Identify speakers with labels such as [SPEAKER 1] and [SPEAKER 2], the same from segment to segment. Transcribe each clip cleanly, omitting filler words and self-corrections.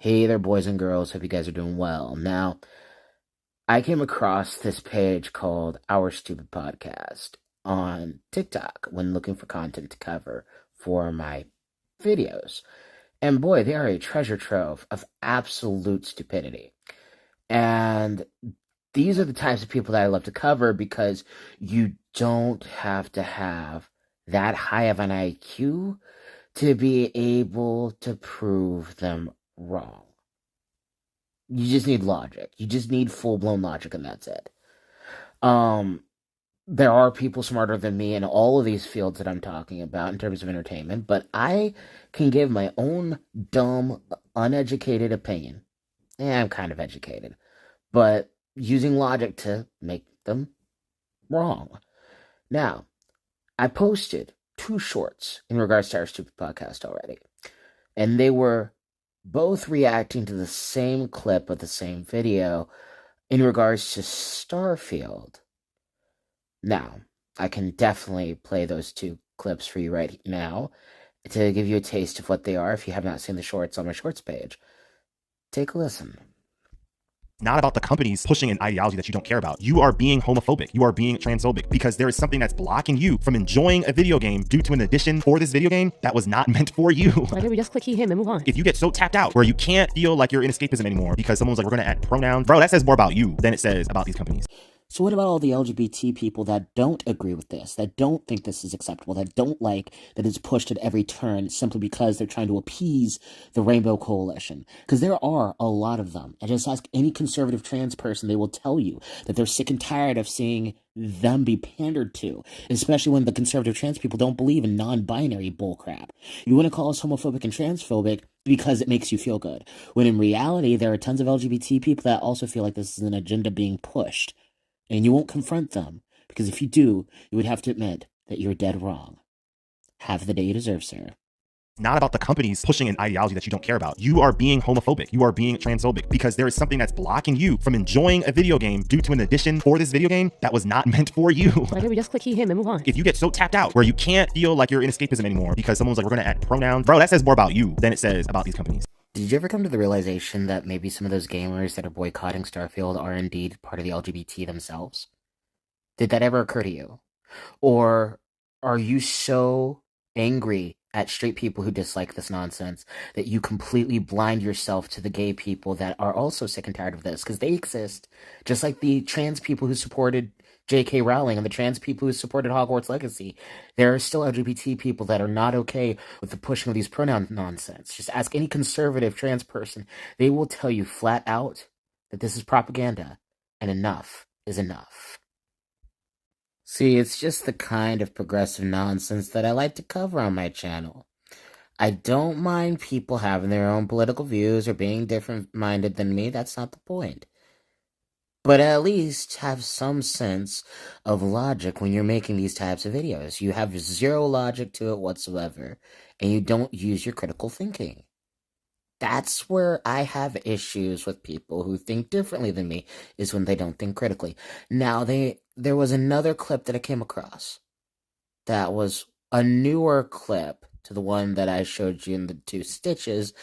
[SPEAKER 1] Hey there, boys and girls. Hope you guys are doing well. Now, I came across this page called Our Stupid Podcast on TikTok when looking for content to cover for my videos. And boy, they are a treasure trove of absolute stupidity. And these are the types of people that I love to cover because you don't have to have that high of an IQ to be able to prove them wrong. You just need logic. You just need full-blown logic, and that's it. Um, there are people smarter than me in all of these fields that I'm talking about in terms of entertainment, but I can give my own dumb, uneducated opinion. I'm kind of educated, but using logic to make them wrong. Now, I posted 2 shorts in regards to Our Stupid Podcast already, and they were both reacting to the same clip of the same video in regards to Starfield. Now, I can definitely play those 2 clips for you right now to give you a taste of what they are if you have not seen the shorts on my shorts page. Take a listen.
[SPEAKER 2] Not about the companies pushing an ideology that you don't care about. You are being homophobic. You are being transphobic because there is something that's blocking you from enjoying a video game due to an addition for this video game that was not meant for you.
[SPEAKER 3] Why don't we just click he, him, and move on?
[SPEAKER 2] If you get so tapped out where you can't feel like you're in escapism anymore because someone was like, we're going to add pronouns, bro, that says more about you than it says about these companies.
[SPEAKER 1] So what about all the LGBT people that don't agree with this, that don't think this is acceptable, that don't like that it's pushed at every turn simply because they're trying to appease the Rainbow Coalition? Because there are a lot of them. And just ask any conservative trans person, they will tell you that they're sick and tired of seeing them be pandered to, especially when the conservative trans people don't believe in non-binary bullcrap. You want to call us homophobic and transphobic because it makes you feel good, when in reality there are tons of LGBT people that also feel like this is an agenda being pushed. And you won't confront them, because if you do, you would have to admit that you're dead wrong. Have the day you deserve, sir.
[SPEAKER 2] Not about the companies pushing an ideology that you don't care about. You are being homophobic. You are being transphobic because there is something that's blocking you from enjoying a video game due to an addition for this video game that was not meant for you.
[SPEAKER 3] Why don't we just click he, him, and move on?
[SPEAKER 2] If you get so tapped out where you can't feel like you're in escapism anymore because someone was like, we're going to add pronouns, bro, that says more about you than it says about these companies.
[SPEAKER 1] Did you ever come to the realization that maybe some of those gamers that are boycotting Starfield are indeed part of the LGBT themselves? Did that ever occur to you? Or are you so angry at straight people who dislike this nonsense that you completely blind yourself to the gay people that are also sick and tired of this? Because they exist, just like the trans people who supported J.K. Rowling and the trans people who supported Hogwarts Legacy. There are still LGBT people that are not okay with the pushing of these pronoun nonsense. Just ask any conservative trans person. They will tell you flat out that this is propaganda, and enough is enough. See, it's just the kind of progressive nonsense that I like to cover on my channel. I don't mind people having their own political views or being different-minded than me. That's not the point. But at least have some sense of logic when you're making these types of videos. You have zero logic to it whatsoever, and you don't use your critical thinking. That's where I have issues with people who think differently than me, is when they don't think critically. Now, there was another clip that I came across that was a newer clip to the one that I showed you in the 2 stitches,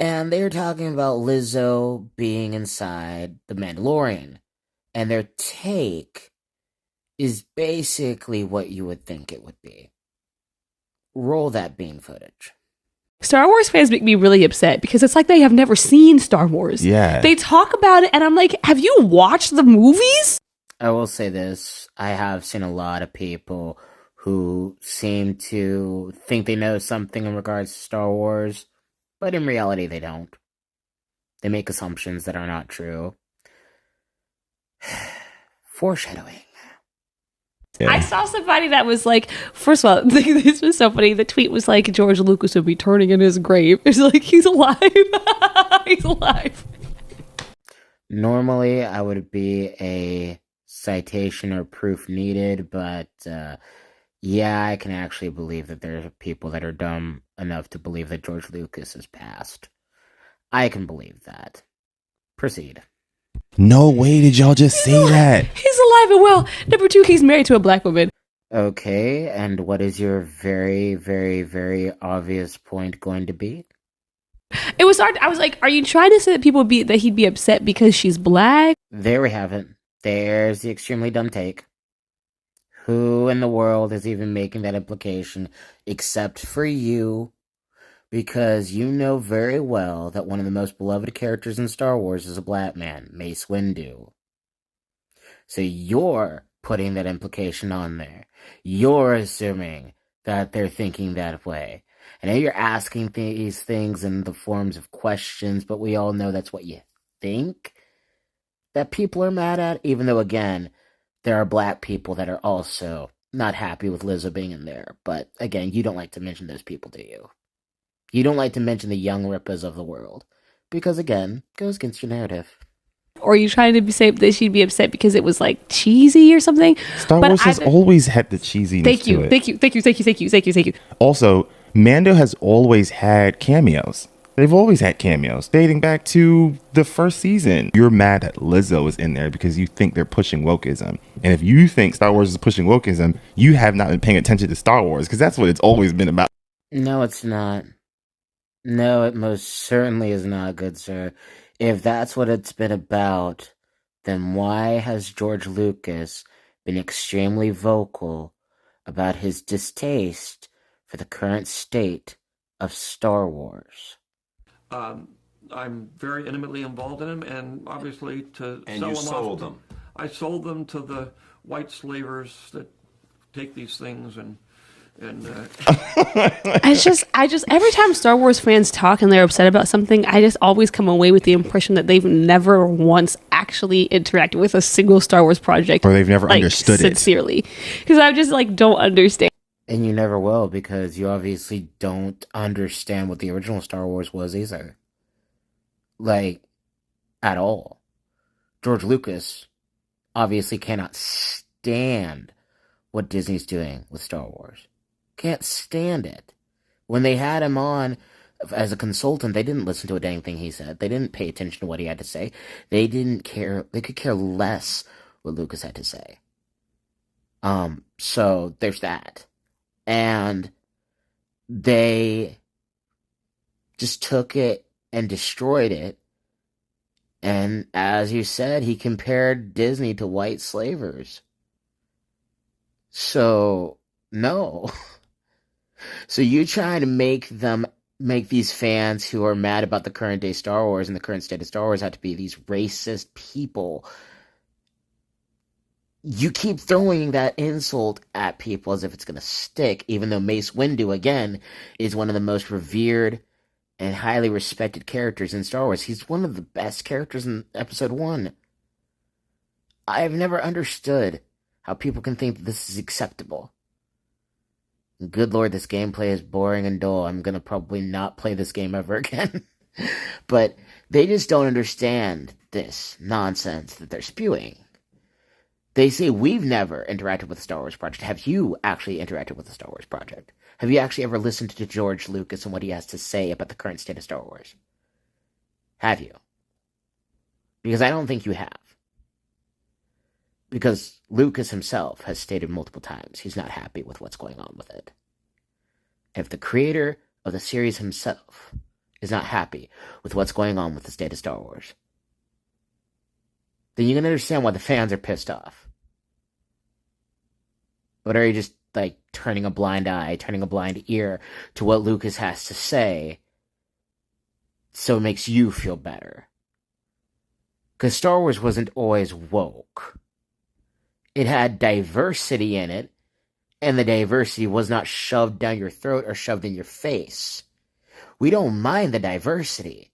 [SPEAKER 1] and they were talking about Lizzo being inside The Mandalorian, and their take is basically what you would think it would be. Roll that bean footage.
[SPEAKER 3] Star Wars fans make me really upset because it's like they have never seen Star Wars.
[SPEAKER 2] Yeah.
[SPEAKER 3] They talk about it and I'm like, have you watched the movies?
[SPEAKER 1] I will say this, I have seen a lot of people who seem to think they know something in regards to Star Wars, but in reality they don't. They make assumptions that are not true. Foreshadowing.
[SPEAKER 2] Yeah.
[SPEAKER 3] I saw somebody that was like, first of all, this was so funny. The tweet was like, George Lucas would be turning in his grave. It's like, he's alive. He's alive.
[SPEAKER 1] Normally, I would be a citation or proof needed, but yeah, I can actually believe that there are people that are dumb enough to believe that George Lucas has passed. I can believe that. Proceed.
[SPEAKER 2] No way did y'all just say that.
[SPEAKER 3] He's alive and well. Number 2, he's married to a black woman.
[SPEAKER 1] Okay, and what is your very, very, very obvious point going to be?
[SPEAKER 3] It was hard. I was like, are you trying to say that that he'd be upset because she's black?
[SPEAKER 1] There we have it. There's the extremely dumb take. Who in the world is even making that implication except for you? Because you know very well that one of the most beloved characters in Star Wars is a black man, Mace Windu. So you're putting that implication on there. You're assuming that they're thinking that way. I know you're asking these things in the forms of questions, but we all know that's what you think that people are mad at, even though, again, there are black people that are also not happy with Lizzo being in there. But, again, you don't like to mention those people, do you? You don't like to mention the young rippers of the world. Because, again, it goes against your narrative.
[SPEAKER 3] Or are you trying to say that she'd be upset because it was like cheesy or something?
[SPEAKER 2] Star Wars has always had the cheesiness
[SPEAKER 3] Thank you,
[SPEAKER 2] to it.
[SPEAKER 3] thank you.
[SPEAKER 2] Also, Mando has always had cameos. They've always had cameos, dating back to the first season. You're mad that Lizzo is in there because you think they're pushing wokeism. And if you think Star Wars is pushing wokeism, you have not been paying attention to Star Wars, because that's what it's always been about.
[SPEAKER 1] No, it's not. No, it most certainly is not, good sir. If that's what it's been about, then why has George Lucas been extremely vocal about his distaste for the current state of Star Wars?
[SPEAKER 4] I'm very intimately involved in them, and obviously to
[SPEAKER 5] And
[SPEAKER 4] sell
[SPEAKER 5] you
[SPEAKER 4] them
[SPEAKER 5] sold
[SPEAKER 4] off.
[SPEAKER 5] them.
[SPEAKER 4] I sold them to the white slavers that take these things and
[SPEAKER 3] I just every time Star Wars fans talk and they're upset about something, I just always come away with the impression that they've never once actually interacted with a single Star Wars project,
[SPEAKER 2] Or they've never
[SPEAKER 3] like,
[SPEAKER 2] understood it.
[SPEAKER 3] sincerely, because I just like don't understand.
[SPEAKER 1] And you never will, because you obviously don't understand what the original Star Wars was either. Like, at all. George Lucas obviously cannot stand what Disney's doing with Star Wars. Can't stand it. When they had him on as a consultant, they didn't listen to a dang thing he said. They didn't pay attention to what he had to say. They didn't care. They could care less what Lucas had to say. So there's that. And they just took it and destroyed it. And as you said, he compared Disney to white slavers. So, no. So you trying to make these fans who are mad about the current day Star Wars and the current state of Star Wars have to be these racist people. You keep throwing that insult at people as if it's going to stick, even though Mace Windu, again, is one of the most revered and highly respected characters in Star Wars. He's one of the best characters in Episode 1. I've never understood how people can think that this is acceptable. Good lord, this gameplay is boring and dull. I'm gonna probably not play this game ever again. But they just don't understand this nonsense that they're spewing. They say, we've never interacted with the Star Wars project. Have you actually interacted with the Star Wars project? Have you actually ever listened to George Lucas and what he has to say about the current state of Star Wars? Have you? Because I don't think you have. Because Lucas himself has stated multiple times he's not happy with what's going on with it. If the creator of the series himself is not happy with what's going on with the state of Star Wars, then you can understand why the fans are pissed off. But are you just, like, turning a blind eye, turning a blind ear to what Lucas has to say so it makes you feel better? Because Star Wars wasn't always woke. It had diversity in it, and the diversity was not shoved down your throat or shoved in your face. We don't mind the diversity.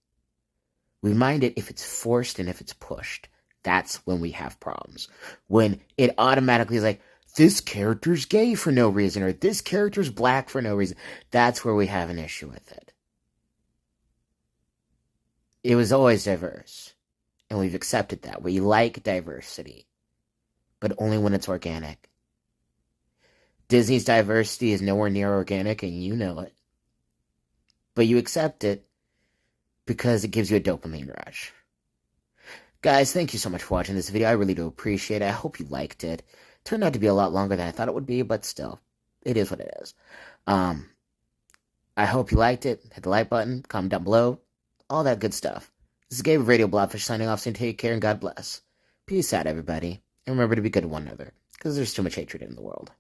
[SPEAKER 1] We mind it if it's forced and if it's pushed. That's when we have problems. When it automatically is like, this character's gay for no reason, or this character's black for no reason. That's where we have an issue with it. It was always diverse, and we've accepted that. We like diversity, but only when it's organic. Disney's diversity is nowhere near organic, and you know it. But you accept it because it gives you a dopamine rush. Guys, thank you so much for watching this video. I really do appreciate it. I hope you liked it. Turned out to be a lot longer than I thought it would be, but still, it is what it is. I hope you liked it. Hit the like button, comment down below, all that good stuff. This is Gabe of Radio Blobfish signing off, saying take care and God bless. Peace out, everybody. And remember to be good to one another, because there's too much hatred in the world.